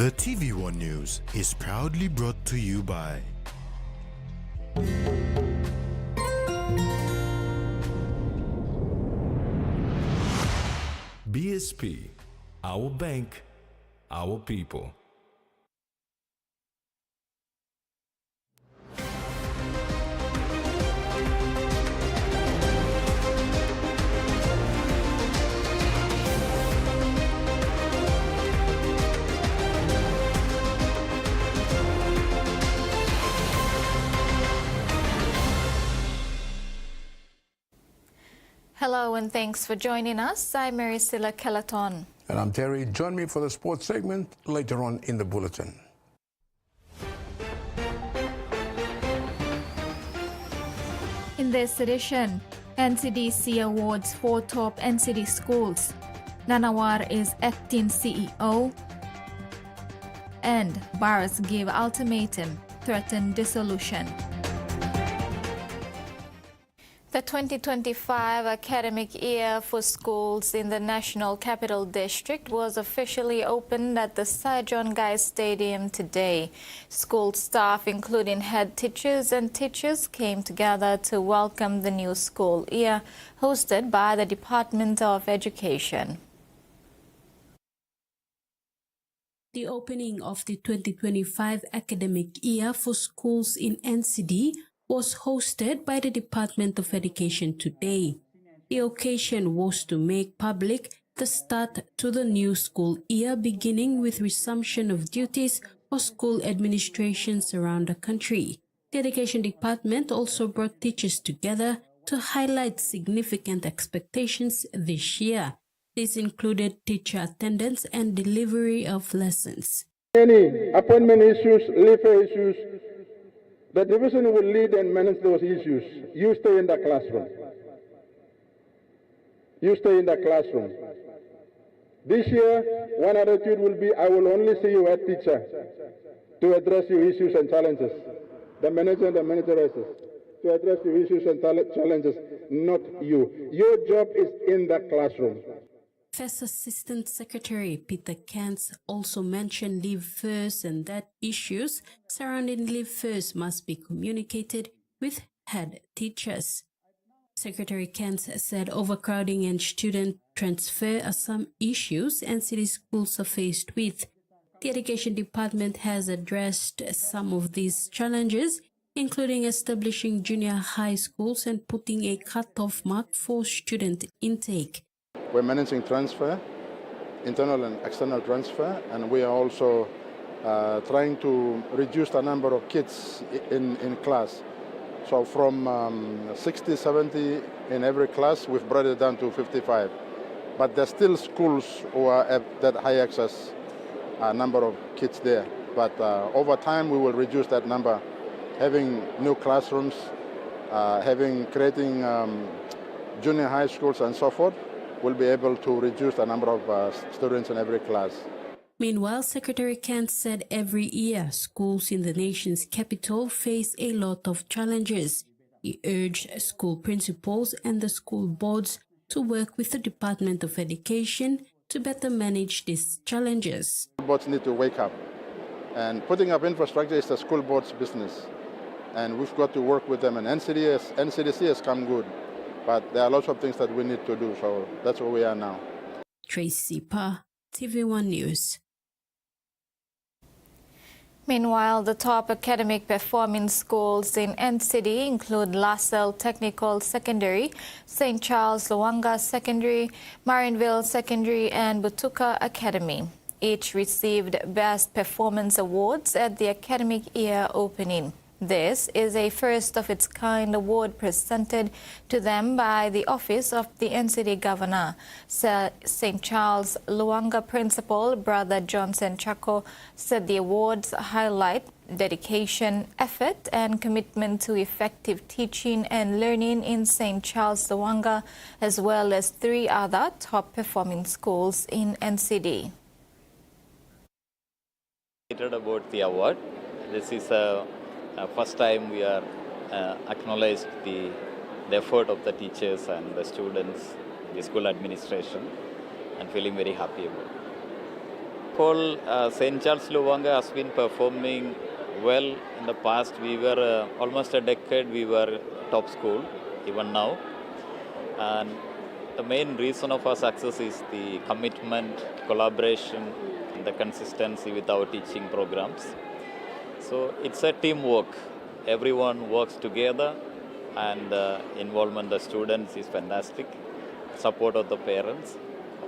The TVWAN News is proudly brought to you by BSP, our bank, our people. Hello and thanks for joining us. I'm Maricela Kelaton. And I'm Terry. Join me for the sports segment later on in the bulletin. In this edition, NCDC awards 4 top NCD schools. Nanawar is acting CEO. And bars give ultimatum, threaten dissolution. The 2025 academic year for schools in the National Capital District was officially opened at the Sir John Guy Stadium today. School staff, including head teachers and teachers, came together to welcome the new school year, hosted by the Department of Education. The opening of the 2025 academic year for schools in NCD was hosted by the Department of Education today. The occasion was to make public the start to the new school year, beginning with resumption of duties for school administrations around the country. The Education Department also brought teachers together to highlight significant expectations this year. This included teacher attendance and delivery of lessons. Any appointment issues, leave issues, the division will lead and manage those issues. You stay in the classroom. You stay in the classroom. This year, one attitude will be, I will only see you as teacher to address your issues and challenges. The manager and the manageresses to address your issues and challenges, not you. Your job is in the classroom. First Assistant Secretary Peter Kantz also mentioned Leave First and that issues surrounding Leave First must be communicated with head teachers. Secretary Kantz said overcrowding and student transfer are some issues NCD schools are faced with. The Education Department has addressed some of these challenges, including establishing junior high schools and putting a cut-off mark for student intake. We're managing transfer, internal and external transfer, and we are also trying to reduce the number of kids in class. So from 60, 70 in every class, we've brought it down to 55. But there's still schools who are at that high access number of kids there. But over time, we will reduce that number, having new classrooms, creating junior high schools and so forth. Will be able to reduce the number of students in every class. Meanwhile, Secretary Kant said every year schools in the nation's capital face a lot of challenges. He urged school principals and the school boards to work with the Department of Education to better manage these challenges. School boards need to wake up, and putting up infrastructure is the school board's business, and we've got to work with them, and NCDC has come good. But there are lots of things that we need to do, so that's where we are now. Tracy Pa, TVWAN News. Meanwhile, the top academic performing schools in NCD include LaSalle Technical Secondary, St. Charles Luanga Secondary, Marineville Secondary, and Butuka Academy. Each received Best Performance Awards at the academic year opening. This is a first-of-its-kind award presented to them by the Office of the NCD Governor. St. Charles Luanga Principal Brother Johnson Chako said the awards highlight dedication, effort, and commitment to effective teaching and learning in St. Charles Luanga, as well as 3 other top-performing schools in NCD. About the award, this is a first time we are acknowledged the effort of the teachers and the students, the school administration, and feeling very happy about it. Paul, St. Charles Luwanga has been performing well in the past. We were almost a decade, we were top school, even now. And the main reason of our success is the commitment, collaboration, and the consistency with our teaching programs. So it's a teamwork. Everyone works together, and involvement of the students is fantastic. Support of the parents.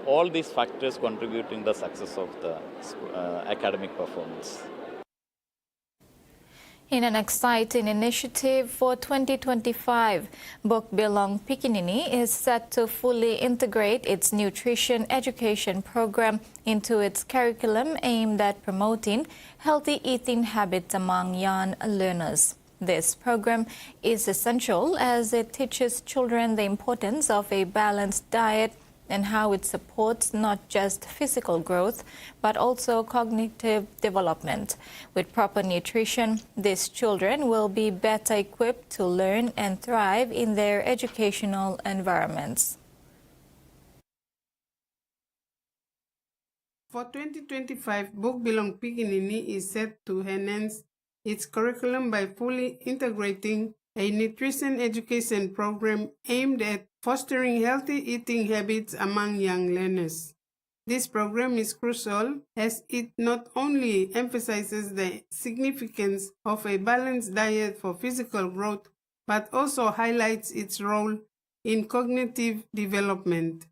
All these factors contribute in the success of the academic performance. In an exciting initiative for 2025, Buk Bilong Pikinini is set to fully integrate its nutrition education program into its curriculum aimed at promoting healthy eating habits among young learners. This program is essential as it teaches children the importance of a balanced diet and how it supports not just physical growth, but also cognitive development. With proper nutrition, these children will be better equipped to learn and thrive in their educational environments. For 2025, Buk Bilong Pikinini is set to enhance its curriculum by fully integrating a nutrition education program aimed at fostering healthy eating habits among young learners. This program is crucial as it not only emphasizes the significance of a balanced diet for physical growth, but also highlights its role in cognitive development.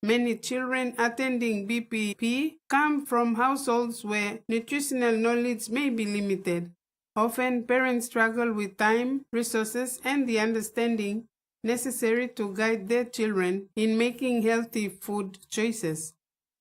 Many children attending BPP come from households where nutritional knowledge may be limited. Often, parents struggle with time, resources, and the understanding necessary to guide their children in making healthy food choices.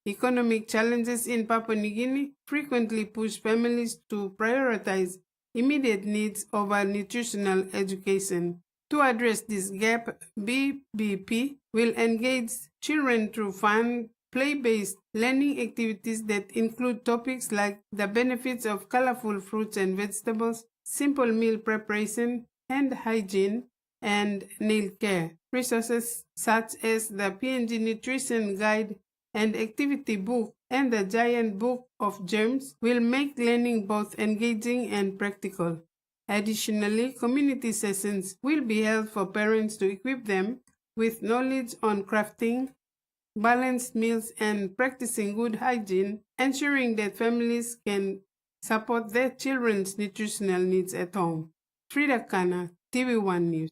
Economic challenges in Papua New Guinea frequently push families to prioritize immediate needs over nutritional education. To address this gap, BBP will engage children through fun, play-based learning activities that include topics like the benefits of colorful fruits and vegetables, simple meal preparation, hand hygiene, and nail care. Resources such as the PNG Nutrition Guide and Activity Book and the Giant Book of Germs will make learning both engaging and practical. Additionally, community sessions will be held for parents to equip them with knowledge on crafting, balanced meals, and practicing good hygiene, ensuring that families can support their children's nutritional needs at home. Frida Kana, TVWAN News.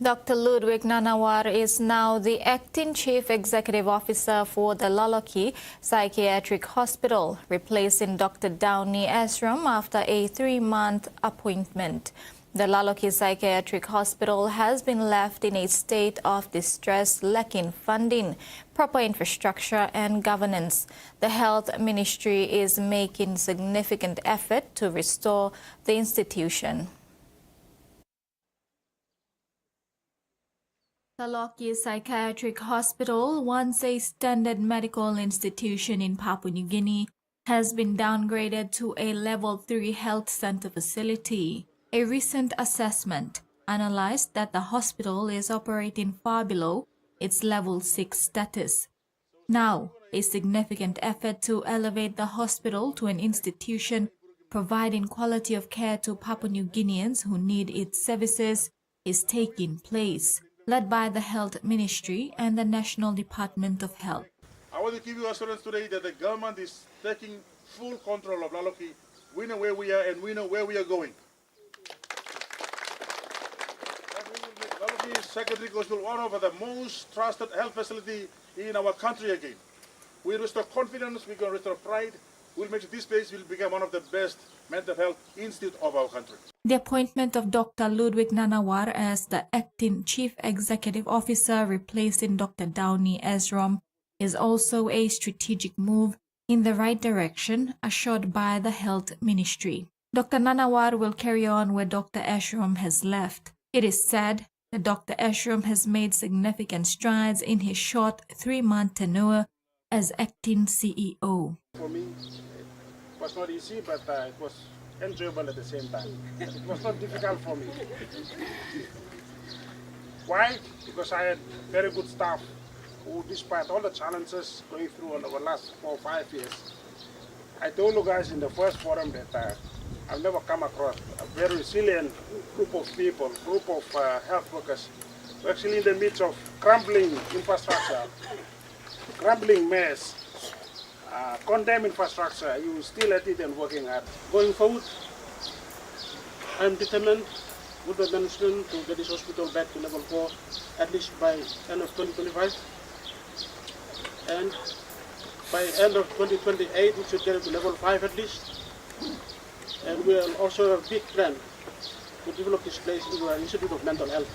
Dr. Ludwig Nanawar is now the acting Chief Executive Officer for the Laloki Psychiatric Hospital, replacing Dr. Downey Asram after a 3-month appointment. The Laloki Psychiatric Hospital has been left in a state of distress, lacking funding, proper infrastructure and governance. The Health Ministry is making significant effort to restore the institution. The Laloki Psychiatric Hospital, once a standard medical institution in Papua New Guinea, has been downgraded to a Level 3 health center facility. A recent assessment analyzed that the hospital is operating far below its Level 6 status. Now, a significant effort to elevate the hospital to an institution providing quality of care to Papua New Guineans who need its services is taking place, led by the Health Ministry and the National Department of Health. I want to give you assurance today that the government is taking full control of Laloki. We know where we are and we know where we are going. Laloki Psychiatric Hospital, one of the most trusted health facility in our country again. We restore confidence, we're going to restore pride. We'll make sure this place will become one of the best mental health institutes of our country. The appointment of Dr. Ludwig Nanawar as the acting Chief Executive Officer replacing Dr. Downey Asram is also a strategic move in the right direction, assured by the Health Ministry. Dr. Nanawar will carry on where Dr. Asram has left. It is said that Dr. Asram has made significant strides in his short 3-month tenure as acting CEO. For me, it was not easy, but it was enjoyable at the same time. It was not difficult for me. Why? Because I had very good staff who, despite all the challenges going through over the last 4 or 5 years, I told you guys in the first forum that I've never come across a very resilient group of people, group of health workers, who are actually in the midst of crumbling infrastructure, crumbling mess, condemned infrastructure. You still at it and working hard. Going forward, I'm determined with the management to get this hospital back to level 4 at least by end of 2025, and by end of 2028 we should get it to level 5 at least. And we will also have a big plan to develop this place into an institute of mental health,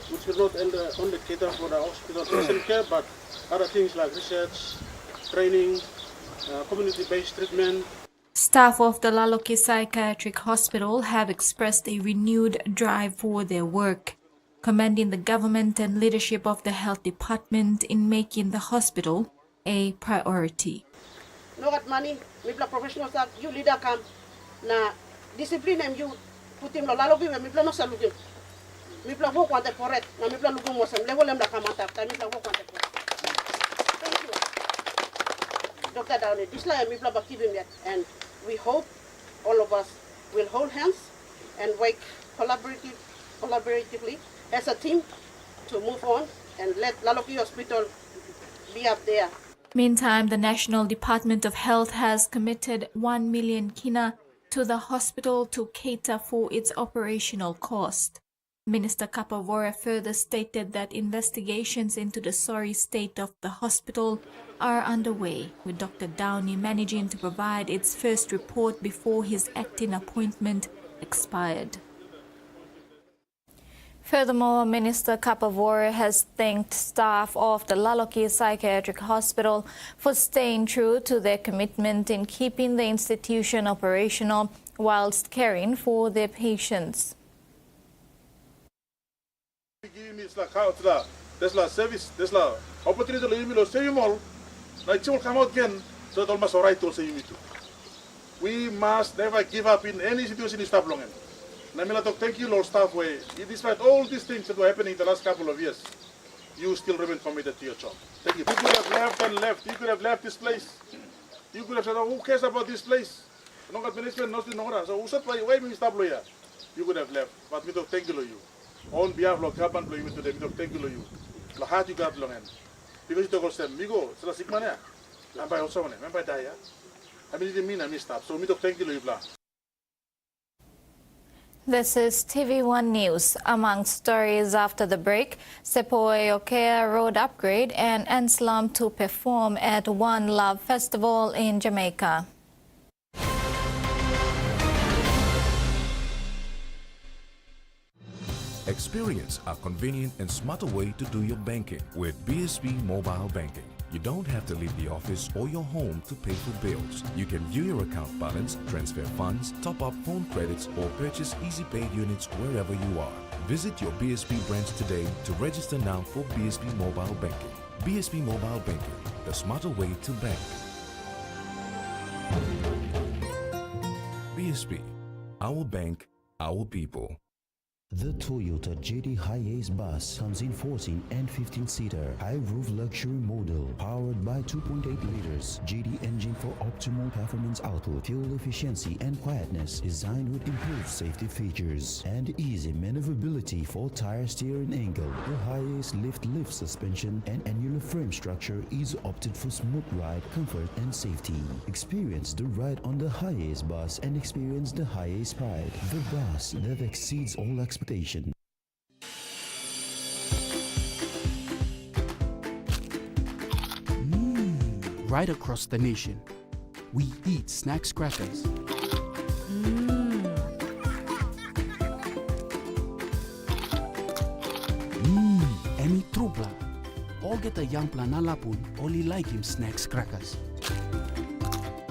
which will not only cater for the hospital patient care, but other things like research, training, community-based treatment. Staff of the Laloki Psychiatric Hospital have expressed a renewed drive for their work, commending the government and leadership of the health department in making the hospital a priority. No got money, we play professional staff, you leader come, na discipline and you put him Laloki, we play no salukim. We play work on the correct, na we play looking more some level them da come out after, we play work on the correct. Thank you. Dr. Downey, this line we play back keep him yet, and we hope all of us will hold hands and work collaboratively as a team to move on and let Laloki Hospital be up there. Meantime, the National Department of Health has committed 1 million kina to the hospital to cater for its operational cost. Minister Kapavora further stated that investigations into the sorry state of the hospital are underway, with Dr. Downey managing to provide its first report before his acting appointment expired. Furthermore, Minister Kapavora has thanked staff of the Laloki Psychiatric Hospital for staying true to their commitment in keeping the institution operational whilst caring for their patients. There's service, there's opportunity to you save them all. Now it will come out again, so it's almost alright to save you too. We must never give up in any situation in staff longen. Namila talk, thank you, Lord staff way. Despite all these things that were happening in the last couple of years, you still remain committed to your job. Thank you. You could have left and left. You could have left this place. You could have said, oh, who cares about this place? No management, no. So who said why we stop here? You could have left. But we talk, thank you, you. On behalf of government, we talk, thank you, you. La heart you got long end. Because you talk them, we go, so the sick man, I'm by also, I'm by die. I mean, it didn't mean I missed up. So we talk, thank you, you. This is TV1 News. Among stories after the break, Sepoe Okea road upgrade and Anslom to perform at One Love Festival in Jamaica. Experience a convenient and smarter way to do your banking with BSB Mobile Banking. You don't have to leave the office or your home to pay for bills. You can view your account balance, transfer funds, top up phone credits, or purchase easy paid units wherever you are. Visit your BSB branch today to register now for BSB Mobile Banking. BSB Mobile Banking, the smarter way to bank. BSB, our bank, our people. The Toyota JD Hiace bus comes in 14 and 15-seater high-roof luxury model powered by 2.8 liters JD engine for optimal performance output, fuel efficiency and quietness, designed with improved safety features and easy maneuverability for tire steering angle. The Hiace lift suspension and annular frame structure is opted for smooth ride, comfort and safety. Experience the ride on the Hiace bus and experience the Hiace pride, the bus that exceeds all expectations. Right across the nation, we eat snacks crackers. Emi trupla. All get a young plan alapun, only like him snacks crackers.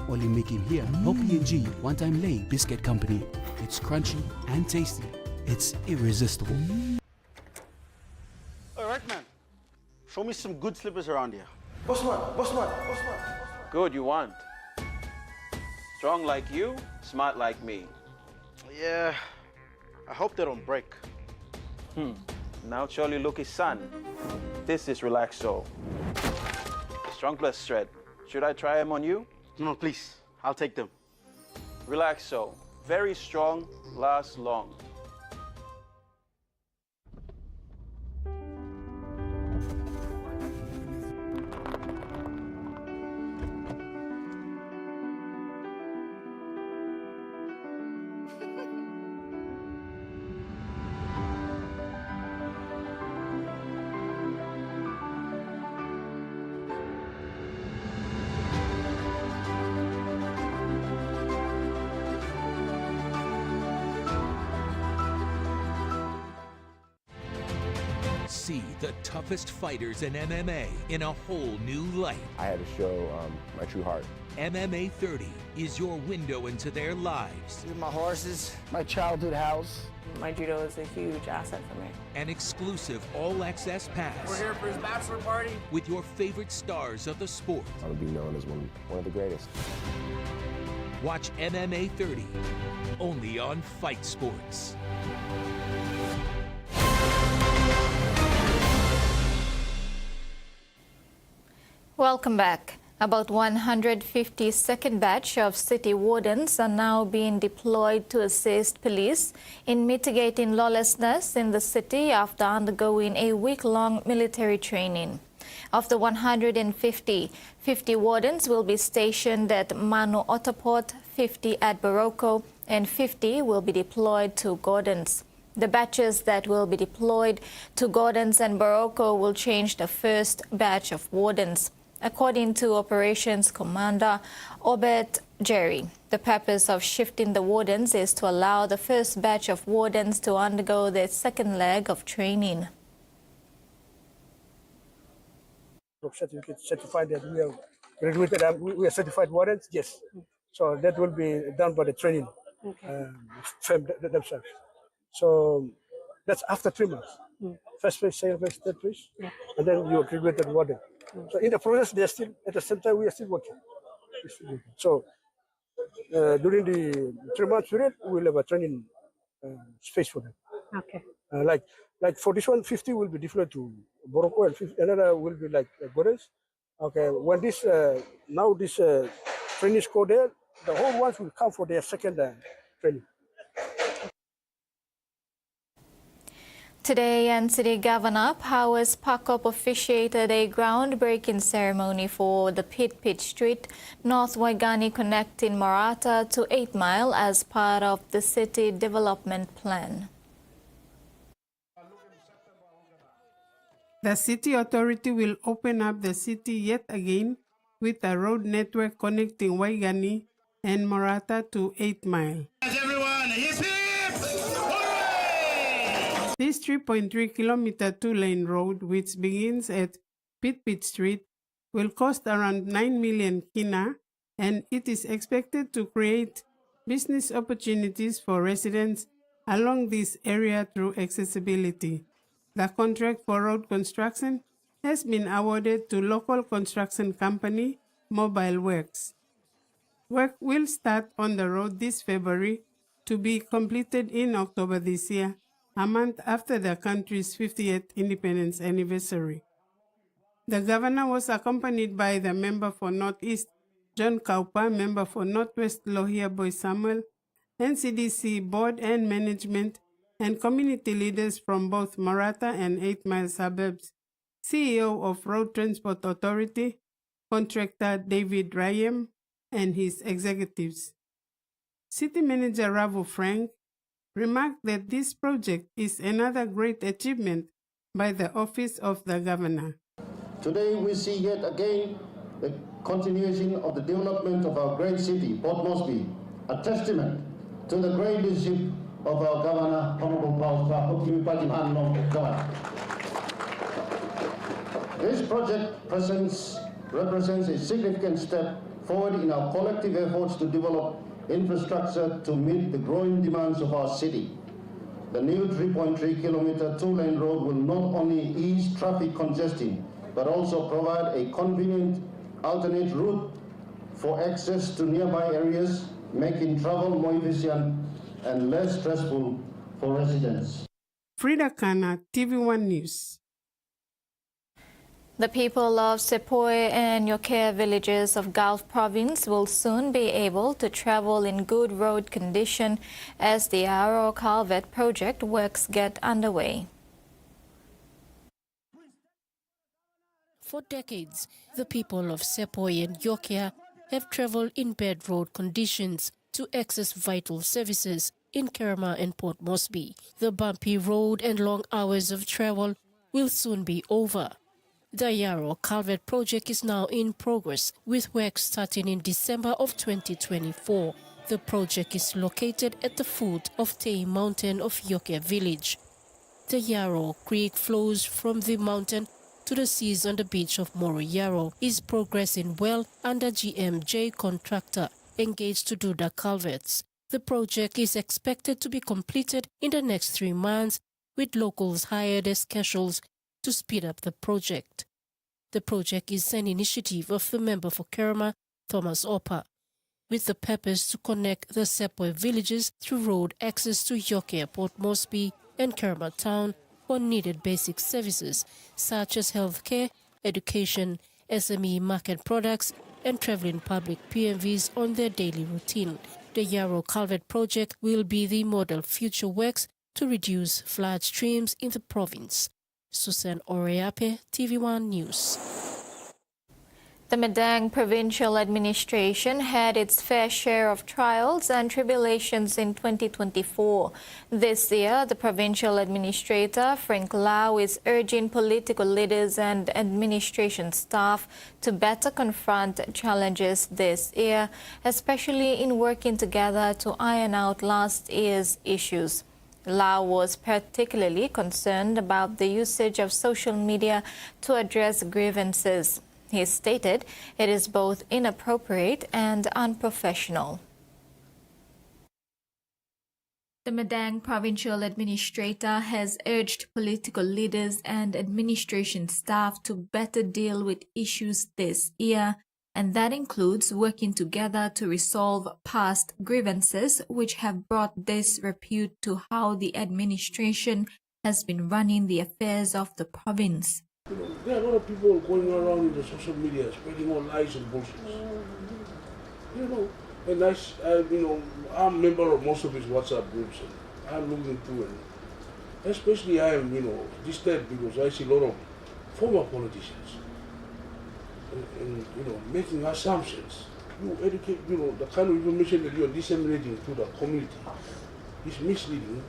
Only make him here, no P&G, one-time lay biscuit company. It's crunchy and tasty. It's irresistible. All right, man. Show me some good slippers around here. Boss man. Good, you want. Strong like you, smart like me. Yeah, I hope they don't break. Now surely look his son. This is Relaxo. Strong plus thread. Should I try them on you? No, please. I'll take them. Relax so. Very strong, lasts long. See the toughest fighters in MMA in a whole new light. I had to show my true heart. MMA 30 is your window into their lives. These are my horses, my childhood house. My judo is a huge asset for me. An exclusive all-access pass. We're here for his bachelor party. With your favorite stars of the sport. I would be known as one of the greatest. Watch MMA 30 only on Fight Sports. Welcome back. About 150 second batch of city wardens are now being deployed to assist police in mitigating lawlessness in the city after undergoing a week-long military training. Of the 150, 50 wardens will be stationed at Manu Otaport, 50 at Baroko, and 50 will be deployed to Gordons. The batches that will be deployed to Gordons and Baroko will change the first batch of wardens. According to Operations Commander Obed Jerry, the purpose of shifting the wardens is to allow the first batch of wardens to undergo their second leg of training. Certificate certified that we are graduated and we are certified wardens, yes. So that will be done by the training firm themselves. So that's after 3 months. First phase, second phase, third phase, and then you are graduated warden. So in the process, they are still, at the same time, we are still working. So during the 3 month period, we will have a training space for them. Okay. Like for this one, 50 will be deployed to Boroko, and 50, another will be like Gordons. Okay, when this now this trainees go there, the whole ones will come for their second training. Today, NCD Governor Powers Pakop officiated a groundbreaking ceremony for the Pit Street, North Waigani connecting Maratha to 8 Mile as part of the city development plan. The city authority will open up the city yet again with a road network connecting Waigani and Maratha to 8 Mile. This 3.3-kilometer two-lane road, which begins at Pit Street, will cost around 9 million kina, and it is expected to create business opportunities for residents along this area through accessibility. The contract for road construction has been awarded to local construction company Mobile Works. Work will start on the road this February to be completed in October this year, a month after the country's 50th independence anniversary. The governor was accompanied by the member for Northeast, John Kaupa, member for Northwest, Lohia Boy Samuel, NCDC board and management, and community leaders from both Maratha and 8 Mile suburbs, CEO of Road Transport Authority, contractor David Rayem, and his executives. City Manager Ravu Frank remarked that this project is another great achievement by the Office of the Governor. Today we see yet again the continuation of the development of our great city, Port Moresby, a testament to the great leadership of our Governor, Honorable Anslom. This project represents a significant step forward in our collective efforts to develop infrastructure to meet the growing demands of our city. The new 3.3-kilometer two-lane road will not only ease traffic congestion, but also provide a convenient alternate route for access to nearby areas, making travel more efficient and less stressful for residents. Frida Kana, TVWAN News. The people of Sepoy and Yoke villages of Gulf Province will soon be able to travel in good road condition as the Aro culvert project works get underway. For decades, the people of Sepoy and Yoke have traveled in bad road conditions to access vital services in Kerma and Port Moresby. The bumpy road and long hours of travel will soon be over. The Yarrow Culvert project is now in progress, with work starting in December of 2024. The project is located at the foot of Tay Mountain of Yoke village. The Yarrow Creek flows from the mountain to the seas on the beach of Moro Yarrow is progressing well under GMJ contractor engaged to do the culverts. The project is expected to be completed in the next 3 months, with locals hired as casuals to speed up the project. The project is an initiative of the member for Kerma, Thomas Opa, with the purpose to connect the Sepoy villages through road access to Yoke, Port Moresby and Kerma town for needed basic services such as healthcare, education, SME market products and traveling public PMVs on their daily routine. The Yarrow Culvert project will be the model future works to reduce flood streams in the province. Susan Oreape, TVWAN News. The Madang Provincial Administration had its fair share of trials and tribulations in 2024. This year, the Provincial Administrator, Frank Lau, is urging political leaders and administration staff to better confront challenges this year, especially in working together to iron out last year's issues. Lau was particularly concerned about the usage of social media to address grievances. He stated it is both inappropriate and unprofessional. The Madang Provincial Administrator has urged political leaders and administration staff to better deal with issues this year, and that includes working together to resolve past grievances which have brought disrepute to how the administration has been running the affairs of the province. There are a lot of people going around in the social media spreading all lies and bullshit. And I'm a member of most of his WhatsApp groups, and I'm looking through it. Especially I am, disturbed because I see a lot of former politicians and making assumptions. You educate, the kind of information that you are disseminating to the community is misleading.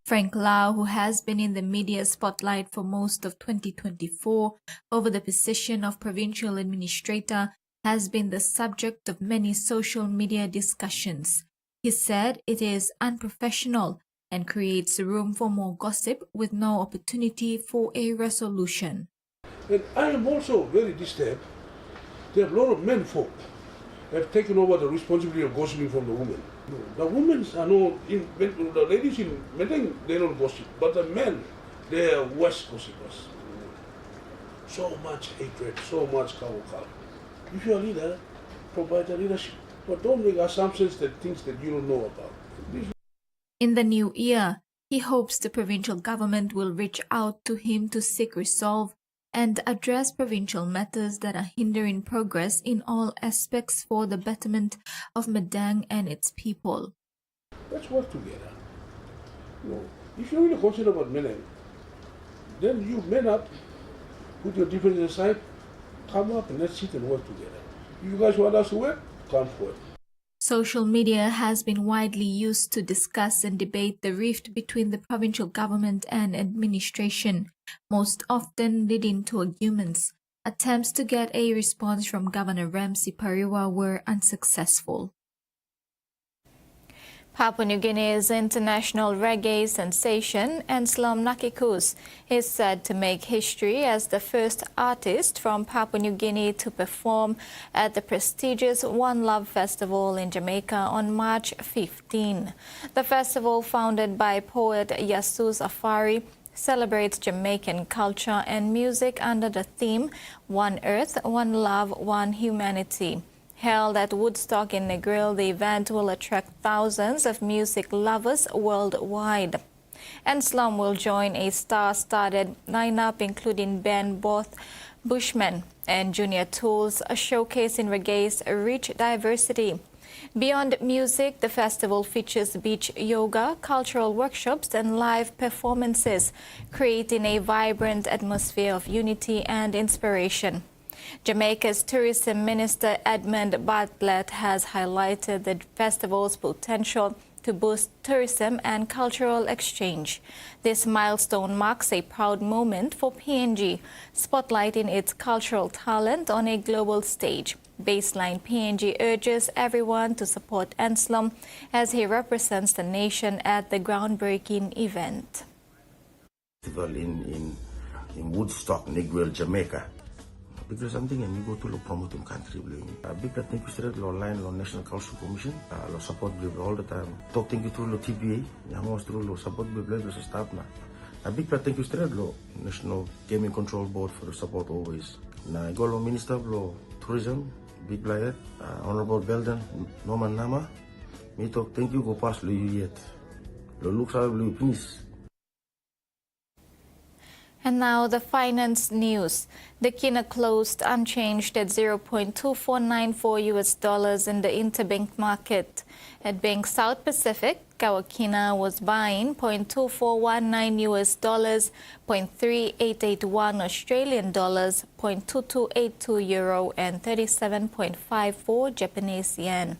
Frank Lau, who has been in the media spotlight for most of 2024 over the position of provincial administrator, has been the subject of many social media discussions. He said it is unprofessional and creates room for more gossip with no opportunity for a resolution. And I am also very disturbed that a lot of men folk have taken over the responsibility of gossiping from the women. The women are the ladies in Madang, they don't gossip, but the men, they are worse gossipers. So much hatred, so much cow. If you're a leader, provide the leadership, but don't make assumptions that things that you don't know about. In the new year, he hopes the provincial government will reach out to him to seek resolve and address provincial matters that are hindering progress in all aspects for the betterment of Madang and its people. Let's work together. If you're really concerned about Madang, then you man up, put your differences aside, come up and let's sit and work together. If you guys want us to work, come forward. Social media has been widely used to discuss and debate the rift between the provincial government and administration, most often leading to arguments. Attempts to get a response from Governor Ramsey Pariwa were unsuccessful. Papua New Guinea's international reggae sensation, Anslom is said to make history as the first artist from Papua New Guinea to perform at the prestigious One Love Festival in Jamaica on March 15. The festival, founded by poet Yasus Afari, celebrates Jamaican culture and music under the theme One Earth, One Love, One Humanity. Held at Woodstock in Negril, the event will attract thousands of music lovers worldwide. Anslom will join a star-studded lineup including band both Bushmen and Junior Tools, showcasing reggae's rich diversity. Beyond music, the festival features beach yoga, cultural workshops and live performances, creating a vibrant atmosphere of unity and inspiration. Jamaica's Tourism Minister Edmund Bartlett has highlighted the festival's potential to boost tourism and cultural exchange. This milestone marks a proud moment for PNG, spotlighting its cultural talent on a global stage. Baseline PNG urges everyone to support Anslom as he represents the nation at the groundbreaking event. In Woodstock, Negril, Jamaica. Because something and you go to lo promote country. Big thank you straight lo line lo National Council Commission lo support all the time. Talk thank you through lo TVA. Yamos through lo support lo staff na. Big thank you straight lo National Gaming Control Board for the support always. Na go lo Minister lo Tourism. Big player, Honorable Belden, Norman Nama. Me talk thank you go past lo yet. Lo looks out lo please. And now the finance news. The kina closed unchanged at $0.2494 in the interbank market. At Bank South Pacific, Kawakina was buying $0.2419, $0.3881 Australian dollars, $0.2282 euro and 37.54 Japanese yen.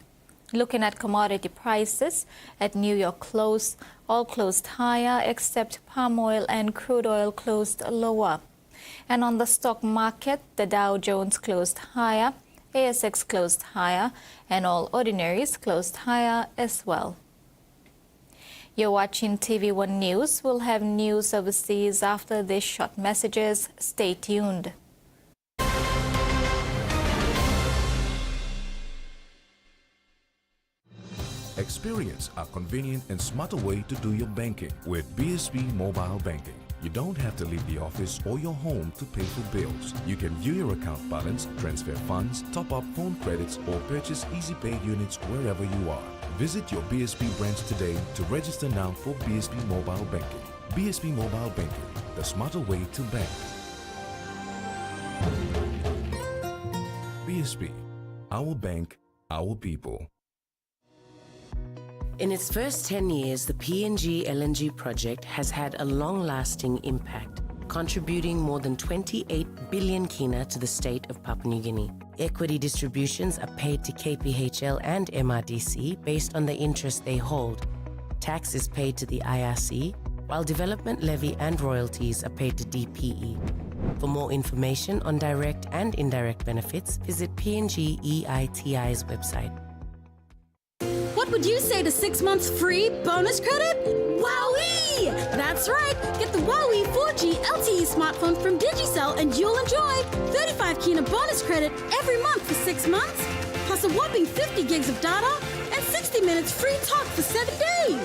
Looking at commodity prices, at New York close, all closed higher except palm oil and crude oil closed lower. And on the stock market, the Dow Jones closed higher, ASX closed higher, and all ordinaries closed higher as well. You're watching TV1 News. We'll have news overseas after these short messages. Stay tuned. Experience a convenient and smarter way to do your banking with BSB Mobile Banking. You don't have to leave the office or your home to pay for bills. You can view your account balance, transfer funds, top up phone credits, or purchase Easy Pay units wherever you are. Visit your BSB branch today to register now for BSB Mobile Banking. BSB Mobile Banking, the smarter way to bank. BSB, our bank, our people. In its first 10 years, the PNG LNG project has had a long-lasting impact, contributing more than 28 billion kina to the state of Papua New Guinea. Equity distributions are paid to KPHL and MRDC based on the interest they hold. Tax is paid to the IRC, while development levy and royalties are paid to DPE. For more information on direct and indirect benefits, visit PNG EITI's website. What would you say to 6 months free bonus credit? Wowee! That's right! Get the Wowee 4G LTE smartphone from Digicel and you'll enjoy 35 kina bonus credit every month for 6 months, plus a whopping 50 gigs of data and 60 minutes free talk for 7 days.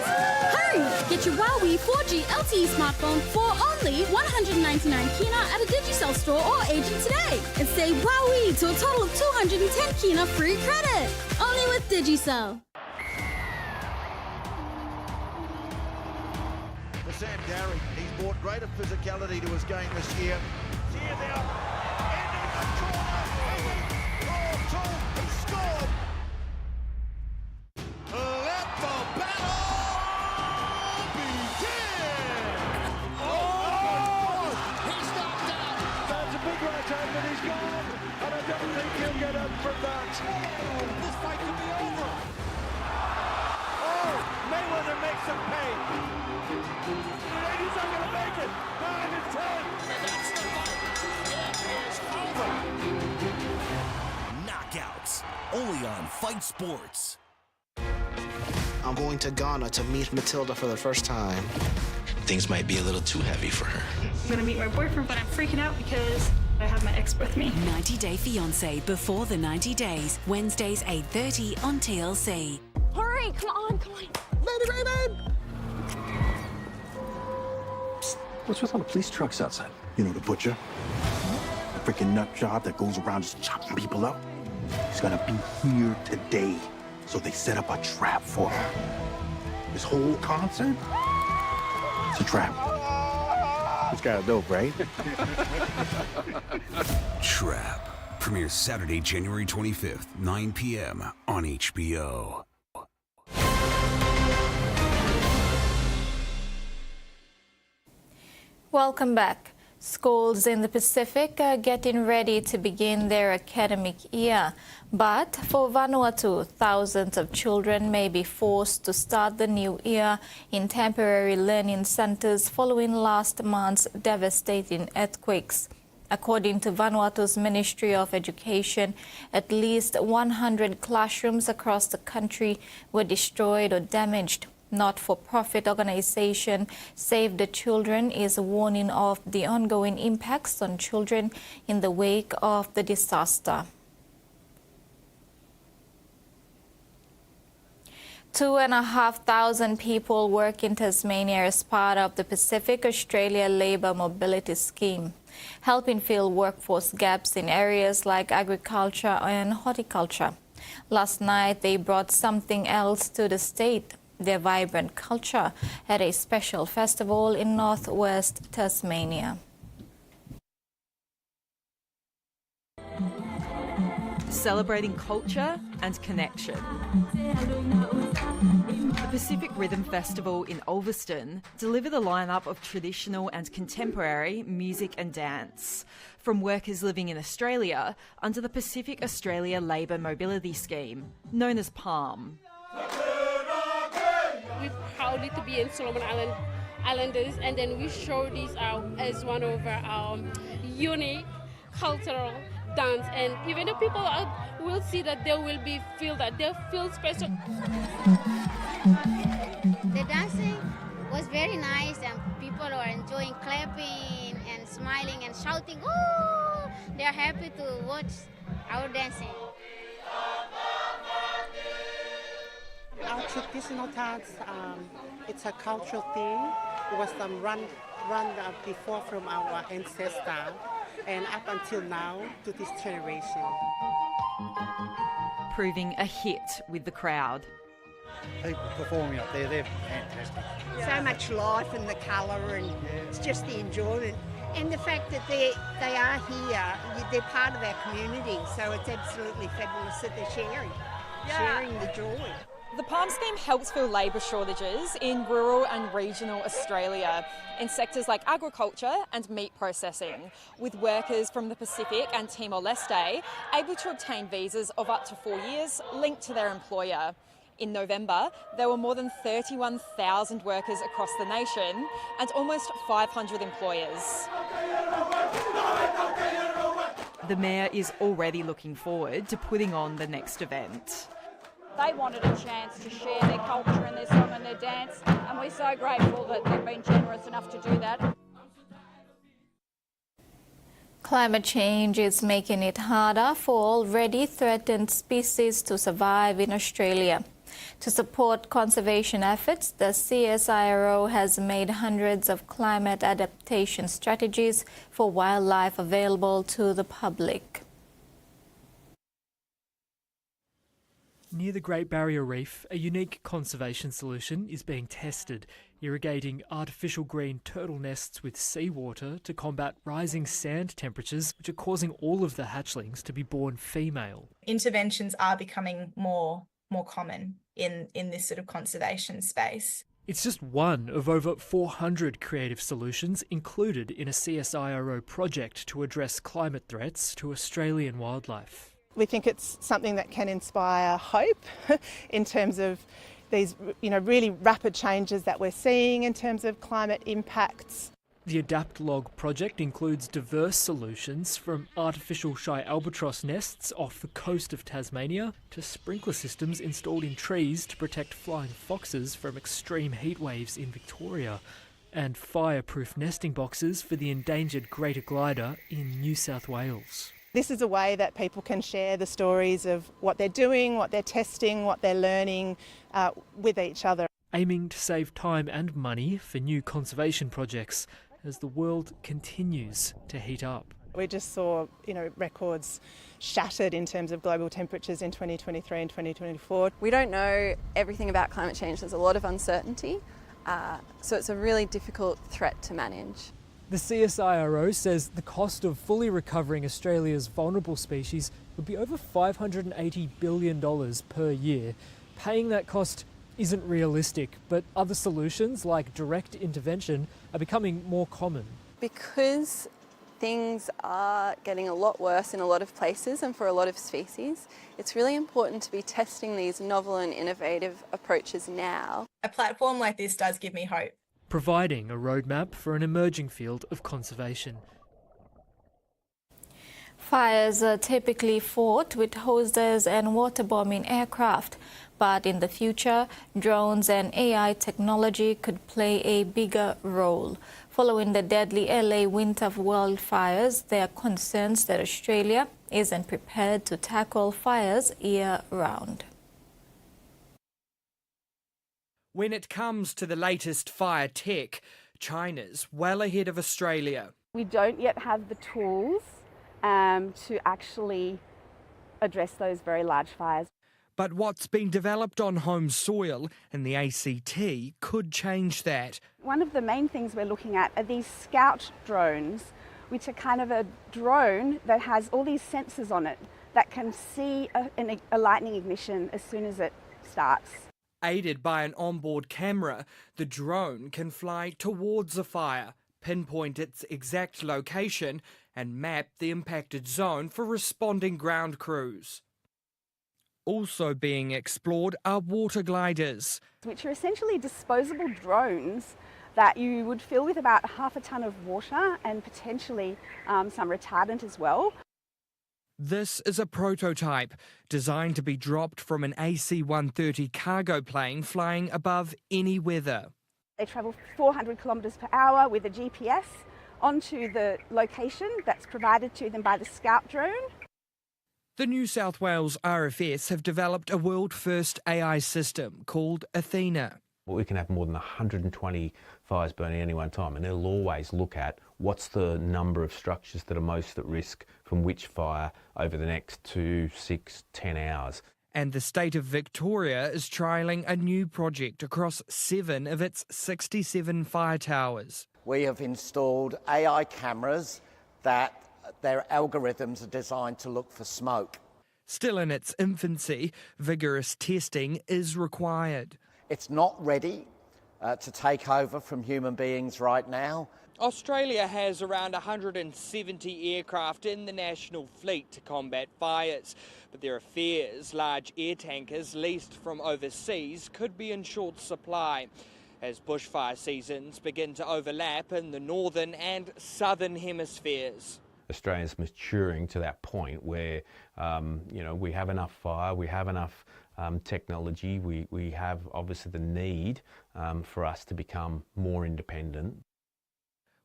Hurry! Get your Wowee 4G LTE smartphone for only 199 kina at a Digicel store or agent today and say Wowee to a total of 210 kina free credit. Only with Digicel. Sam Darry, he's brought greater physicality to his game this year. Here's out, into the corner, he scored! Let the battle begin! Oh! He's knocked out! That's a big right hand, but he's gone, and I don't think he'll get up from that. This fight could be over. Oh, Mayweather makes him pay. He's not going to make it. 9 and 10. That's the fight. It is over. Knockouts. Only on Fight Sports. I'm going to Ghana to meet Matilda for the first time. Things might be a little too heavy for her. I'm going to meet my boyfriend, but I'm freaking out because I have my ex with me. 90 Day Fiancé before the 90 days. Wednesdays 8:30 on TLC. Hurry, come on, come on. Lady Raven! What's with all the police trucks outside? You know, the butcher? The freaking nut job that goes around just chopping people up? He's gonna be here today. So they set up a trap for him. This whole concert? It's a trap. It's kind of dope, right? Trap premieres Saturday, January 25th, 9 p.m. on HBO. Welcome back. Schools in the Pacific are getting ready to begin their academic year. But for Vanuatu, thousands of children may be forced to start the new year in temporary learning centers following last month's devastating earthquakes. According to Vanuatu's Ministry of Education, at least 100 classrooms across the country were destroyed or damaged. Not-for-profit organization Save the Children is warning of the ongoing impacts on children in the wake of the disaster. 2,500 people work in Tasmania as part of the Pacific Australia Labour Mobility Scheme, helping fill workforce gaps in areas like agriculture and horticulture. Last night, they brought something else to the state: their vibrant culture at a special festival in northwest Tasmania. Celebrating culture and connection. The Pacific Rhythm Festival in Ulverston delivered a lineup of traditional and contemporary music and dance from workers living in Australia under the Pacific Australia Labour Mobility Scheme, known as PALM. We're proud to be in Solomon Islanders, and then we show this out as one of our unique cultural dance, and even the people out will see that they will feel special. The dancing was very nice, and people are enjoying clapping and smiling and shouting. Oh, they're happy to watch our dancing. Our traditional dance, it's a cultural thing. It was run before from our ancestors, and up until now to this generation. Proving a hit with the crowd. People performing up there, they're fantastic. So much life and the colour, and it's just the enjoyment. And the fact that they are here, they're part of our community, so it's absolutely fabulous that they're sharing the joy. The PALM scheme helps fill labour shortages in rural and regional Australia in sectors like agriculture and meat processing, with workers from the Pacific and Timor-Leste able to obtain visas of up to 4 years linked to their employer. In November, there were more than 31,000 workers across the nation and almost 500 employers. The Mayor is already looking forward to putting on the next event. They wanted a chance to share their culture and their song and their dance, and we're so grateful that they've been generous enough to do that. Climate change is making it harder for already threatened species to survive in Australia. To support conservation efforts, the CSIRO has made hundreds of climate adaptation strategies for wildlife available to the public. Near the Great Barrier Reef, a unique conservation solution is being tested, irrigating artificial green turtle nests with seawater to combat rising sand temperatures, which are causing all of the hatchlings to be born female. Interventions are becoming more common in this sort of conservation space. It's just one of over 400 creative solutions included in a CSIRO project to address climate threats to Australian wildlife. We think it's something that can inspire hope in terms of these, really rapid changes that we're seeing in terms of climate impacts. The Adapt Log project includes diverse solutions from artificial shy albatross nests off the coast of Tasmania to sprinkler systems installed in trees to protect flying foxes from extreme heat waves in Victoria, and fireproof nesting boxes for the endangered greater glider in New South Wales. This is a way that people can share the stories of what they're doing, what they're testing, what they're learning with each other. Aiming to save time and money for new conservation projects as the world continues to heat up. We just saw, records shattered in terms of global temperatures in 2023 and 2024. We don't know everything about climate change. There's a lot of uncertainty. So it's a really difficult threat to manage. The CSIRO says the cost of fully recovering Australia's vulnerable species would be over $580 billion per year. Paying that cost isn't realistic, but other solutions like direct intervention are becoming more common. Because things are getting a lot worse in a lot of places and for a lot of species, it's really important to be testing these novel and innovative approaches now. A platform like this does give me hope. Providing a roadmap for an emerging field of conservation. Fires are typically fought with hoses and water-bombing aircraft, but in the future, drones and AI technology could play a bigger role. Following the deadly LA winter wildfires, there are concerns that Australia isn't prepared to tackle fires year-round. When it comes to the latest fire tech, China's well ahead of Australia. We don't yet have the tools to actually address those very large fires. But what's been developed on home soil in the ACT could change that. One of the main things we're looking at are these scout drones, which are kind of a drone that has all these sensors on it that can see a lightning ignition as soon as it starts. Aided by an onboard camera, the drone can fly towards a fire, pinpoint its exact location and map the impacted zone for responding ground crews. Also being explored are water gliders, which are essentially disposable drones that you would fill with about half a tonne of water and potentially some retardant as well. This is a prototype designed to be dropped from an AC-130 cargo plane flying above any weather. They travel 400 kilometres per hour with a GPS onto the location that's provided to them by the Scout drone. The New South Wales RFS have developed a world-first AI system called Athena. We can have more than 120 fires burning at any one time, and it'll always look at what's the number of structures that are most at risk from which fire over the next 2, 6, 10 hours. And the state of Victoria is trialling a new project across 7 of its 67 fire towers. We have installed AI cameras that their algorithms are designed to look for smoke. Still in its infancy, vigorous testing is required. It's not ready to take over from human beings right now. Australia has around 170 aircraft in the national fleet to combat fires, but there are fears large air tankers leased from overseas could be in short supply as bushfire seasons begin to overlap in the northern and southern hemispheres. Australia's maturing to that point where, we have enough fire, we have enough technology, we have obviously the need for us to become more independent.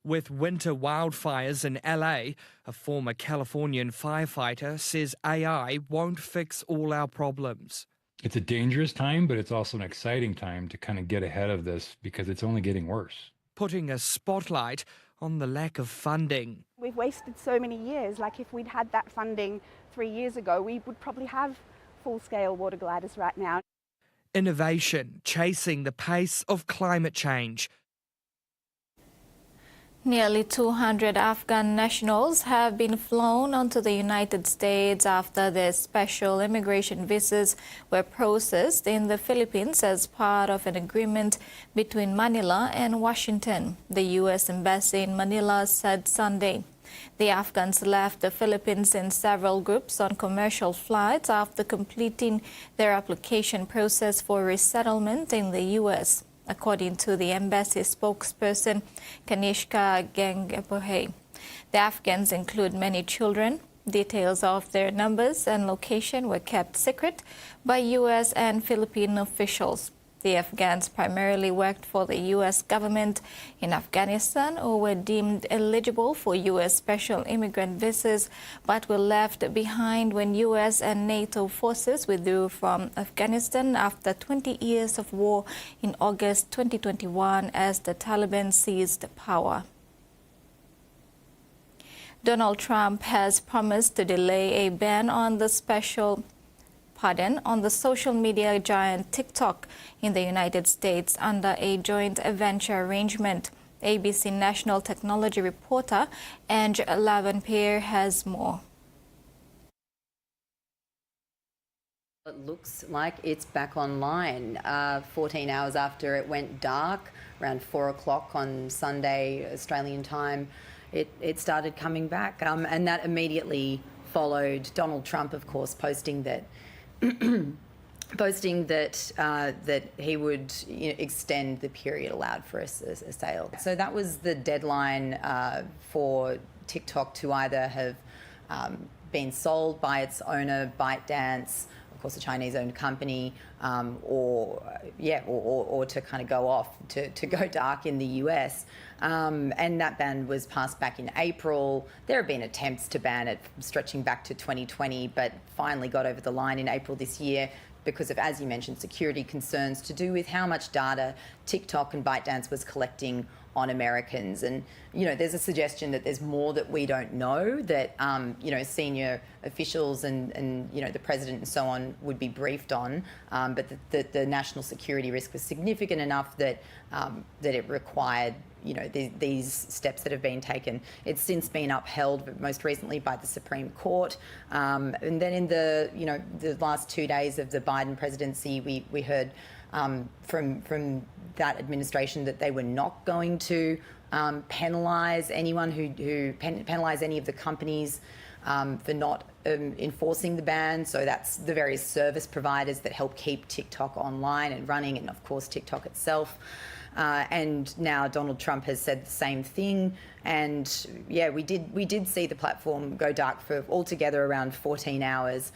With winter wildfires in LA, a former Californian firefighter says AI won't fix all our problems. It's a dangerous time, but it's also an exciting time to kind of get ahead of this because it's only getting worse. Putting a spotlight on the lack of funding. We've wasted so many years. Like if we'd had that funding 3 years ago, we would probably have full-scale water gliders right now. Innovation chasing the pace of climate change. Nearly 200 Afghan nationals have been flown onto the United States after their special immigration visas were processed in the Philippines as part of an agreement between Manila and Washington, the U.S. Embassy in Manila said Sunday. The Afghans left the Philippines in several groups on commercial flights after completing their application process for resettlement in the U.S., according to the embassy spokesperson Kanishka Gengepohe. The Afghans include many children. Details of their numbers and location were kept secret by U.S. and Philippine officials. The Afghans primarily worked for the U.S. government in Afghanistan or were deemed eligible for U.S. special immigrant visas but were left behind when U.S. and NATO forces withdrew from Afghanistan after 20 years of war in August 2021 as the Taliban seized power. Donald Trump has promised to delay a ban on the special pardon, on the social media giant TikTok in the United States under a joint venture arrangement. ABC national technology reporter Ange Lavenpierre has more. It looks like it's back online 14 hours after it went dark, around 4 o'clock on Sunday Australian time. It started coming back, and that immediately followed Donald Trump, of course, posting that that he would extend the period allowed for a sale. So that was the deadline for TikTok to either have been sold by its owner, ByteDance, of course a Chinese-owned company, or to kind of go off, to go dark in the US. And that ban was passed back in April. There have been attempts to ban it stretching back to 2020, but finally got over the line in April this year because of, as you mentioned, security concerns to do with how much data TikTok and ByteDance was collecting on Americans. And, there's a suggestion that there's more that we don't know, that, senior officials and the president and so on would be briefed on, but the national security risk was significant enough that it required these steps that have been taken. It's since been upheld, most recently by the Supreme Court. And then in the last 2 days of the Biden presidency, we heard from that administration that they were not going to penalise anyone who penalise any of the companies for not enforcing the ban. So that's the various service providers that help keep TikTok online and running, and of course TikTok itself. And now Donald Trump has said the same thing. And yeah, we did see the platform go dark for altogether around 14 hours,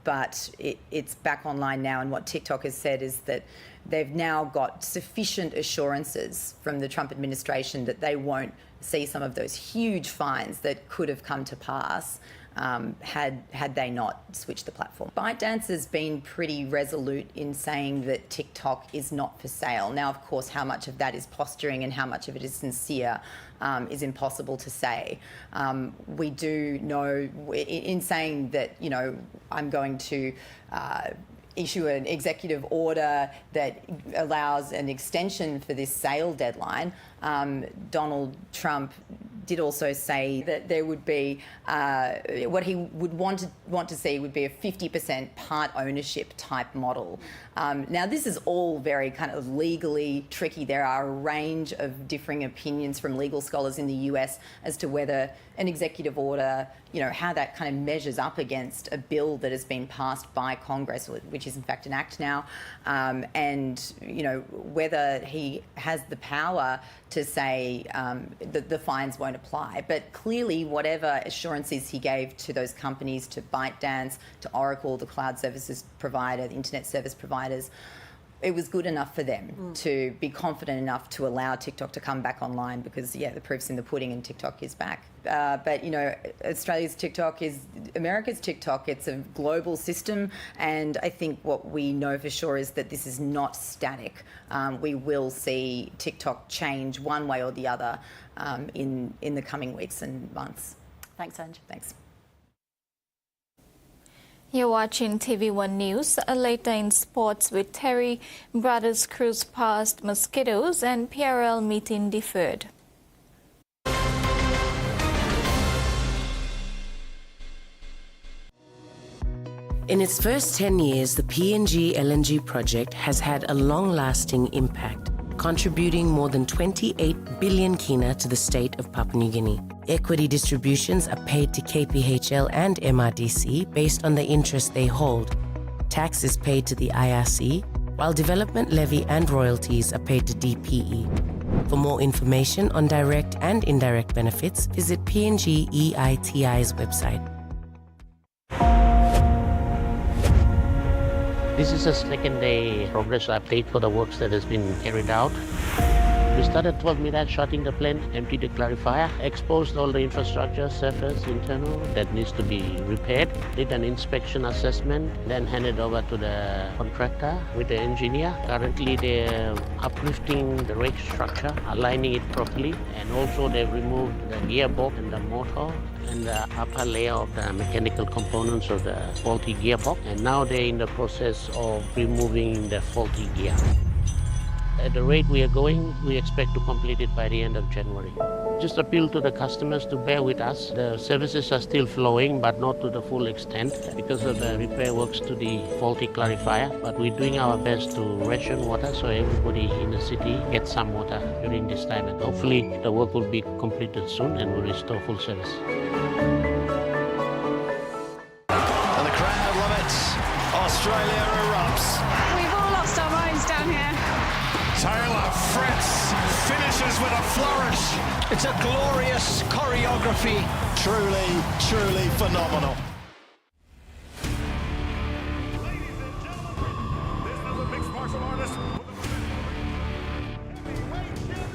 but it's back online now. And what TikTok has said is that they've now got sufficient assurances from the Trump administration that they won't see some of those huge fines that could have come to pass had they not switched the platform. ByteDance has been pretty resolute in saying that TikTok is not for sale. Now, of course, how much of that is posturing and how much of it is sincere is impossible to say. We do know, in saying that, I'm going to issue an executive order that allows an extension for this sale deadline, Donald Trump did also say that there would be, what he would want to see would be a 50% part ownership type model. Now, this is all very kind of legally tricky. There are a range of differing opinions from legal scholars in the US as to whether an executive order, how that kind of measures up against a bill that has been passed by Congress, which is in fact an act now, and, whether he has the power to say that the fines won't apply. But clearly, whatever assurances he gave to those companies, to ByteDance, to Oracle, the cloud services provider, the internet service providers, it was good enough for them to be confident enough to allow TikTok to come back online because, yeah, the proof's in the pudding and TikTok is back. But, Australia's TikTok is America's TikTok. It's a global system. And I think what we know for sure is that this is not static. We will see TikTok change one way or the other in the coming weeks and months. Thanks, Ange. Thanks. You're watching TV1 News. Later in sports with Terry, Brothers cruise past mosquitoes and PRL meeting deferred. In its first 10 years, the PNG LNG project has had a long-lasting impact, contributing more than 28 billion kina to the state of Papua New Guinea. Equity distributions are paid to KPHL and MRDC based on the interest they hold. Tax is paid to the IRC, while development levy and royalties are paid to DPE. For more information on direct and indirect benefits, visit PNG EITI's website. This is a second day progress update for the works that has been carried out. We started 12 minutes shutting the plane, emptied the clarifier, exposed all the infrastructure, surface, internal, that needs to be repaired, did an inspection assessment, then handed over to the contractor with the engineer. Currently they're uplifting the rake structure, aligning it properly, and also they've removed the gearbox and the motor and the upper layer of the mechanical components of the faulty gearbox, and now they're in the process of removing the faulty gear. At the rate we are going, we expect to complete it by the end of January. Just appeal to the customers to bear with us. The services are still flowing, but not to the full extent because of the repair works to the faulty clarifier. But we're doing our best to ration water so everybody in the city gets some water during this time. And hopefully the work will be completed soon and we'll restore full service. And the crowd love it. Australia erupts. We've all lost our minds down here. Taylor Fritz finishes with a flourish. It's a glorious choreography. Truly, truly phenomenal. Ladies and gentlemen, this is a mixed martial artist with heavyweight champion.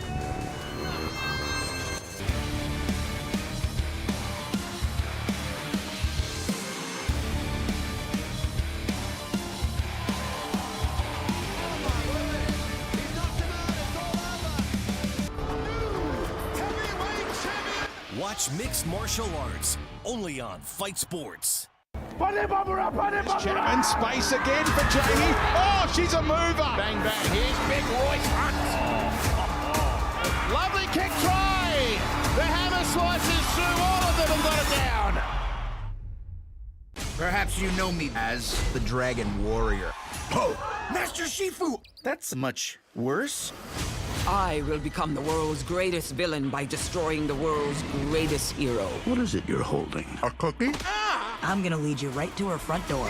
Watch Mixed Martial Arts, only on Fight Sports. Chapman, space again for Jamie. Oh, she's a mover. Bang, bang. Here's Big Royce Hunt. Lovely kick try. The hammer slices through all of them and got it down. Perhaps you know me as the Dragon Warrior. Oh, Master Shifu! That's much worse. I will become the world's greatest villain by destroying the world's greatest hero. What is it you're holding? A cookie? I'm gonna lead you right to her front door.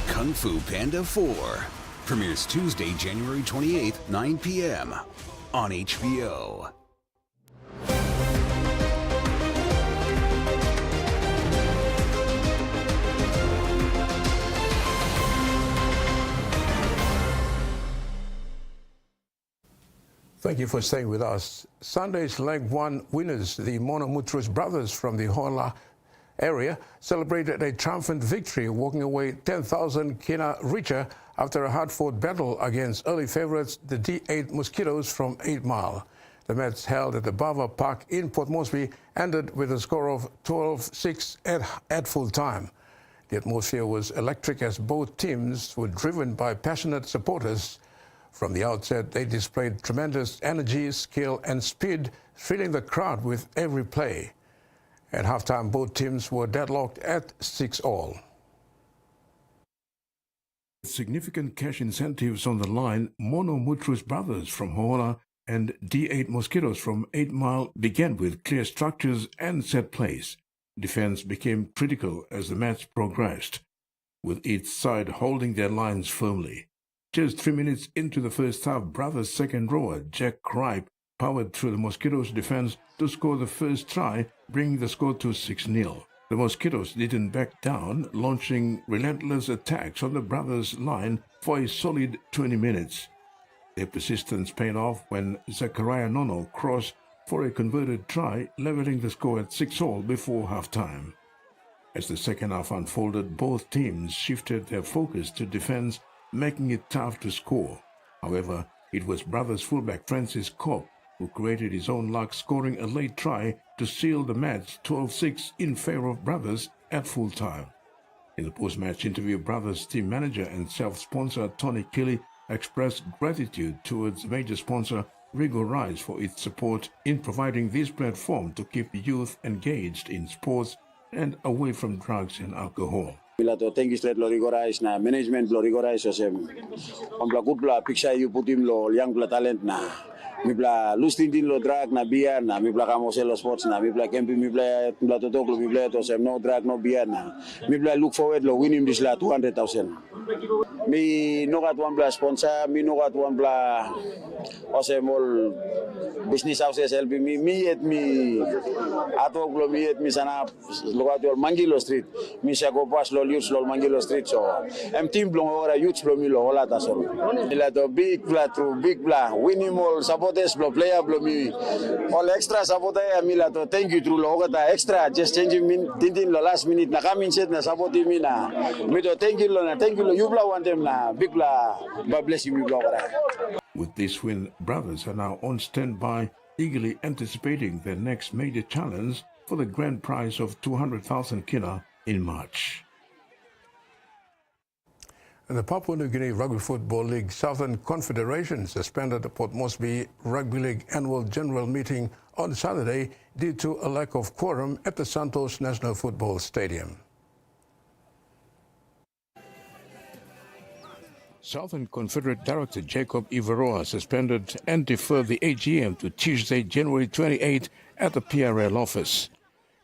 Kung Fu Panda 4 premieres Tuesday, January 28th, 9 p.m. on HBO. Thank you for staying with us. Sunday's Leg 1 winners, the Monomutrus brothers from the Hola area, celebrated a triumphant victory, walking away 10,000 kina richer after a hard-fought battle against early favourites, the D8 Mosquitoes from 8 Mile. The match held at the Bava Park in Port Moresby ended with a score of 12-6 at full time. The atmosphere was electric as both teams were driven by passionate supporters. From the outset, they displayed tremendous energy, skill, and speed, thrilling the crowd with every play. At halftime, both teams were deadlocked at 6-all. With significant cash incentives on the line, Monomutrus brothers from Hola and D8 Mosquitoes from 8 Mile began with clear structures and set plays. Defense became critical as the match progressed, with each side holding their lines firmly. Just 3 minutes into the first half, brothers' second rower, Jack Cripe, powered through the Mosquitoes' defense to score the first try, bringing the score to 6-0. The Mosquitoes didn't back down, launching relentless attacks on the brothers' line for a solid 20 minutes. Their persistence paid off when Zachariah Nono crossed for a converted try, leveling the score at 6-all before halftime. As the second half unfolded, both teams shifted their focus to defense, making it tough to score. However, it was brothers fullback Francis Cobb who created his own luck, scoring a late try to seal the match 12-6 in favour of brothers at full time. In the post-match interview, brothers team manager and self-sponsor Tony Kelly expressed gratitude towards major sponsor Rigo Rice for its support in providing this platform to keep youth engaged in sports and away from drugs and alcohol. Bila to thank you lo rigorais na management lo rigorais so sem. Om la good la picture you put him lo young talent na. Mipla lustintin lo drag na biar na mipla kamoselo sports na mipla kempi mipla totoklo mipla to sem no drag no biar na mipla look forward lo winning this la 200,000. Mi no got one bla sponsor, mi no got one bla osemol business houses help me et mi atoklo mi et mi sana lo got your Mangilo Street. Mi sa go pas lo youth lo Mangilo Street so em team blong ora youth lo mi lo hola ta so. Ila to big bla winning all supporters blo player blo mi all extra supporter mi la to thank you through lo ta extra just changing min tintin lo last minute na kamin set na supporti mi na mi to thank you lo you bla one them na big bla ba bless you mi bla ora. With this win, brothers are now on standby, eagerly anticipating their next major challenge for the grand prize of 200,000 kina in March. And the Papua New Guinea Rugby Football League Southern Confederation suspended the Port Moresby Rugby League annual general meeting on Saturday due to a lack of quorum at the Santos National Football Stadium. Southern Confederate Director Jacob Ivaroa suspended and deferred the AGM to Tuesday, January 28 at the PRL office.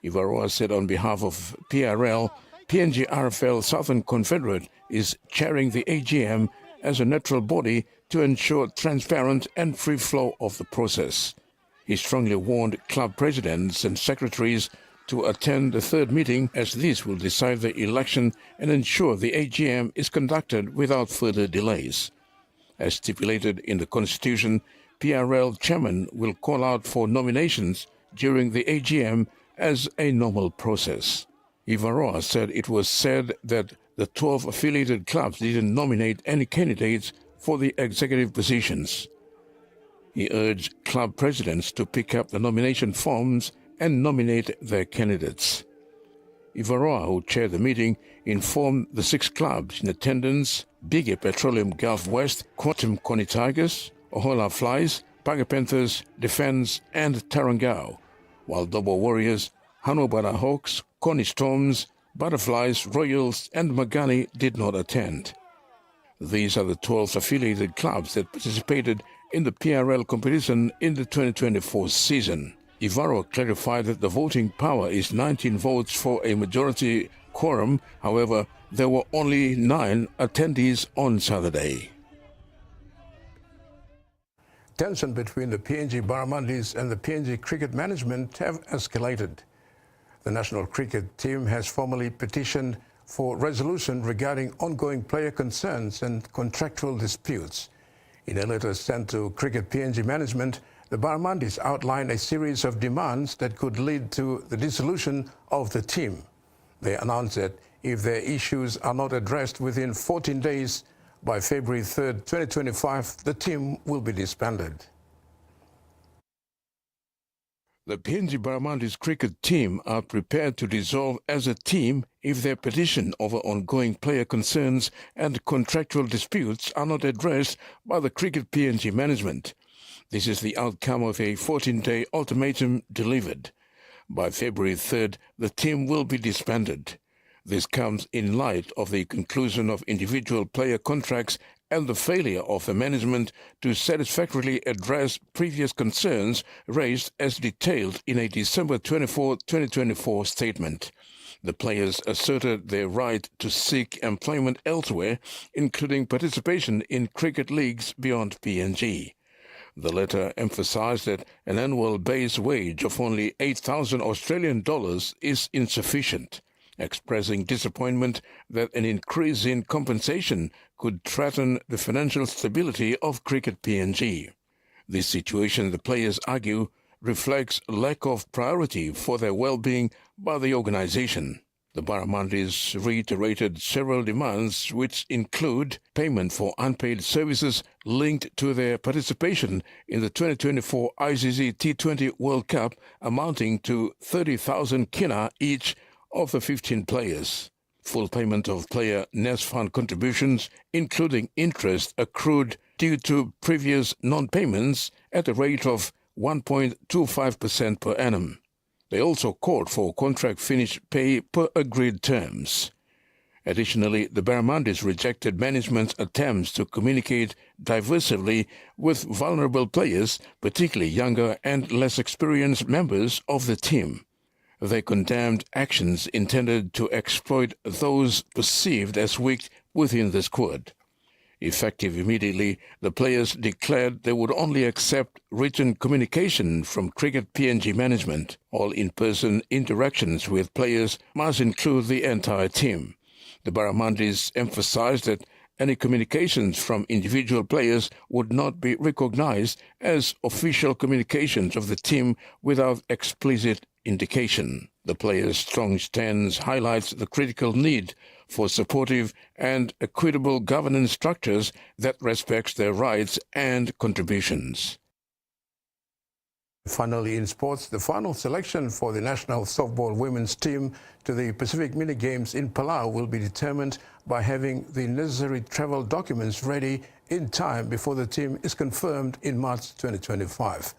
Ivaroa said on behalf of PRL, PNG RFL Southern Confederate is chairing the AGM as a neutral body to ensure transparent and free flow of the process. He strongly warned club presidents and secretaries to attend the third meeting, as this will decide the election and ensure the AGM is conducted without further delays. As stipulated in the Constitution, PRL chairman will call out for nominations during the AGM as a normal process. Ivaroa said it was said that the 12 affiliated clubs didn't nominate any candidates for the executive positions. He urged club presidents to pick up the nomination forms and nominate their candidates. Ivaroa, who chaired the meeting, informed the 6 clubs in attendance: Biggie Petroleum Gulf West, Quantum Connie Tigers, Ohola Flies, Paga Panthers, Defence and Tarangao, while Double Warriors, Hanobara Hawks, Connie Storms, Butterflies, Royals and Magani did not attend. These are the 12 affiliated clubs that participated in the PRL competition in the 2024 season. Ivaroa clarified that the voting power is 19 votes for a majority quorum. However, there were only 9 attendees on Saturday. Tension between the PNG Barramundis and the PNG cricket management have escalated. The national cricket team has formally petitioned for resolution regarding ongoing player concerns and contractual disputes. In a letter sent to Cricket PNG management, the Barramundis outlined a series of demands that could lead to the dissolution of the team. They announced that if their issues are not addressed within 14 days, by February 3, 2025, the team will be disbanded. The PNG Barramundis cricket team are prepared to dissolve as a team if their petition over ongoing player concerns and contractual disputes are not addressed by the Cricket PNG management. This is the outcome of a 14-day ultimatum delivered. By February 3rd, the team will be disbanded. This comes in light of the conclusion of individual player contracts and the failure of the management to satisfactorily address previous concerns raised as detailed in a December 24, 2024 statement. The players asserted their right to seek employment elsewhere, including participation in cricket leagues beyond PNG. The letter emphasized that an annual base wage of only 8,000 Australian dollars is insufficient, expressing disappointment that an increase in compensation could threaten the financial stability of Cricket PNG. This situation, the players argue, reflects lack of priority for their well-being by the organization. The Barramundis reiterated several demands, which include payment for unpaid services linked to their participation in the 2024 ICC T20 World Cup, amounting to 30,000 kina each of the 15 players. Full payment of player nest fund contributions, including interest accrued due to previous non-payments at a rate of 1.25% per annum. They also called for contract finish pay per agreed terms. Additionally, the Barramundis rejected management's attempts to communicate diversively with vulnerable players, particularly younger and less experienced members of the team. They condemned actions intended to exploit those perceived as weak within the squad. Effective immediately, the players declared they would only accept written communication from Cricket PNG management. All in-person interactions with players must include the entire team. The Barramundis emphasized that any communications from individual players would not be recognized as official communications of the team without explicit indication. The players' strong stance highlights the critical need for supportive and equitable governance structures that respects their rights and contributions. Finally, in sports, the final selection for the national softball women's team to the Pacific Mini Games in Palau will be determined by having the necessary travel documents ready in time before the team is confirmed in March 2025.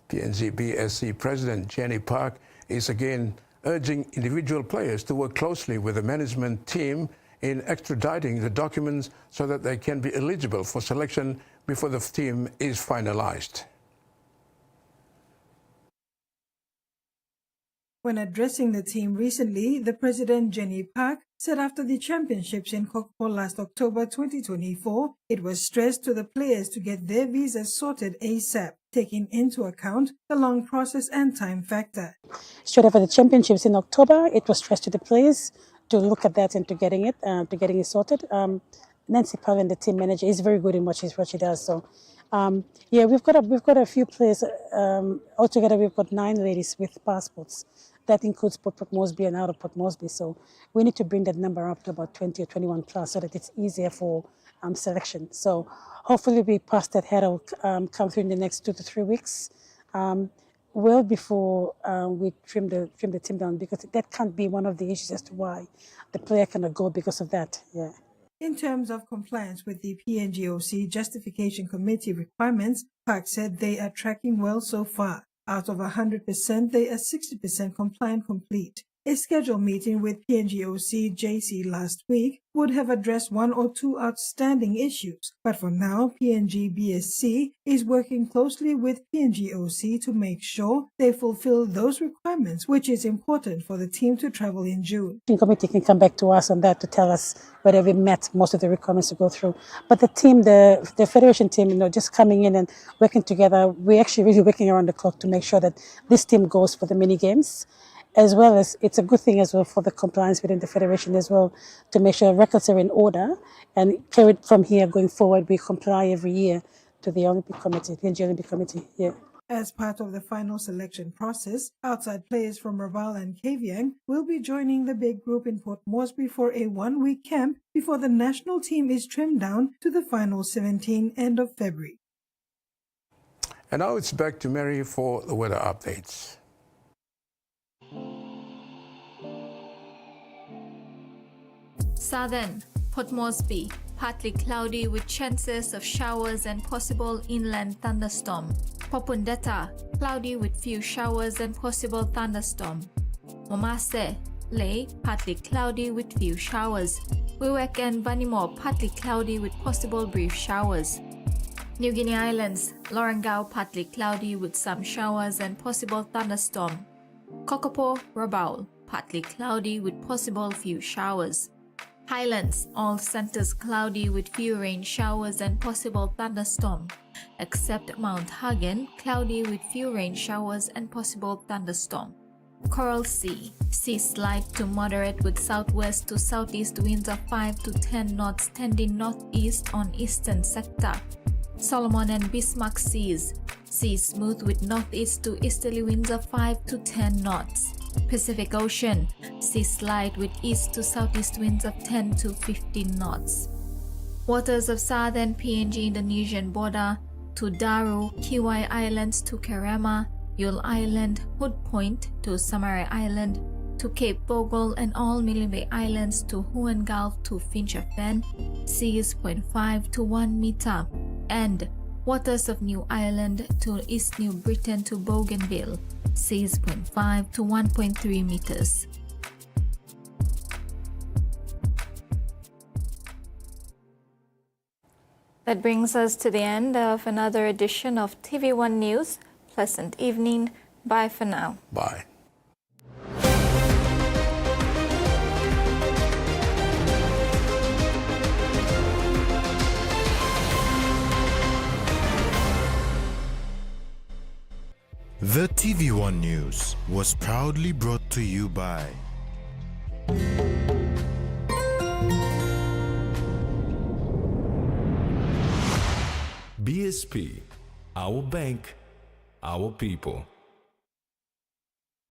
PNG BSC President Jenny Park is again urging individual players to work closely with the management team in extraditing the documents so that they can be eligible for selection before the team is finalized. When addressing the team recently, the president, Jenny Park, said after the championships in Kokpo last October 2024, it was stressed to the players to get their visas sorted ASAP, taking into account the long process and time factor. Straight after the championships in October, it was stressed to the players to look at that and to getting it sorted. Nancy Pavan, the team manager, is very good in what she does. So, yeah, we've got a few players. Altogether, we've got 9 ladies with passports. That includes Port Moresby and out of Port Moresby. So we need to bring that number up to about 20 or 21 plus so that it's easier for selection. So hopefully we pass that head will come through in the next 2 to 3 weeks, well before we trim the team down, because that can't be one of the issues as to why the player cannot go because of that. Yeah. In terms of compliance with the PNGOC Justification Committee requirements, Park said they are tracking well so far. Out of 100%, they are 60% compliant complete. A scheduled meeting with PNGOC JC last week would have addressed 1 or 2 outstanding issues, but for now, PNG BSC is working closely with PNGOC to make sure they fulfill those requirements, which is important for the team to travel in June. The committee can come back to us on that to tell us whether we met most of the requirements to go through. But the team, the federation team, just coming in and working together, we're actually really working around the clock to make sure that this team goes for the mini games. As well as it's a good thing as well for the compliance within the federation as well, to make sure records are in order and carried from here going forward. We comply every year to the Olympic Committee, the PNG Olympic Committee. Yeah. As part of the final selection process, outside players from Raval and Kavieng will be joining the big group in Port Moresby for a 1-week camp before the national team is trimmed down to the final 17 end of February. And now it's back to Mary for the weather updates. Southern, Port Moresby, partly cloudy with chances of showers and possible inland thunderstorm. Popundetta, cloudy with few showers and possible thunderstorm. Momase, Ley, partly cloudy with few showers. Wewak and Vanimore, partly cloudy with possible brief showers. New Guinea Islands, Lorengau, partly cloudy with some showers and possible thunderstorm. Kokopo, Rabaul, partly cloudy with possible few showers. Highlands, all centers cloudy with few rain showers and possible thunderstorm, except Mount Hagen, cloudy with few rain showers and possible thunderstorm. Coral Sea, sea slight to moderate with southwest to southeast winds of 5 to 10 knots tending northeast on eastern sector. Solomon and Bismarck Seas, sea smooth with northeast to easterly winds of 5 to 10 knots. Pacific Ocean, sea slight with east to southeast winds of 10 to 15 knots. Waters of southern PNG Indonesian border to Daru, Kiwai Islands to Kerema, Yule Island, Hood Point to Samarai Island, to Cape Bogle and all Milne Bay Islands to Huon Gulf to Fincher Fen, seas 0.5 to 1 meter, and waters of New Ireland to East New Britain to Bougainville, seas 0.5 to 1.3 meters. That brings us to the end of another edition of TV1 News. Pleasant evening. Bye for now. Bye. The TV1 News was proudly brought to you by BSP, our bank, our people.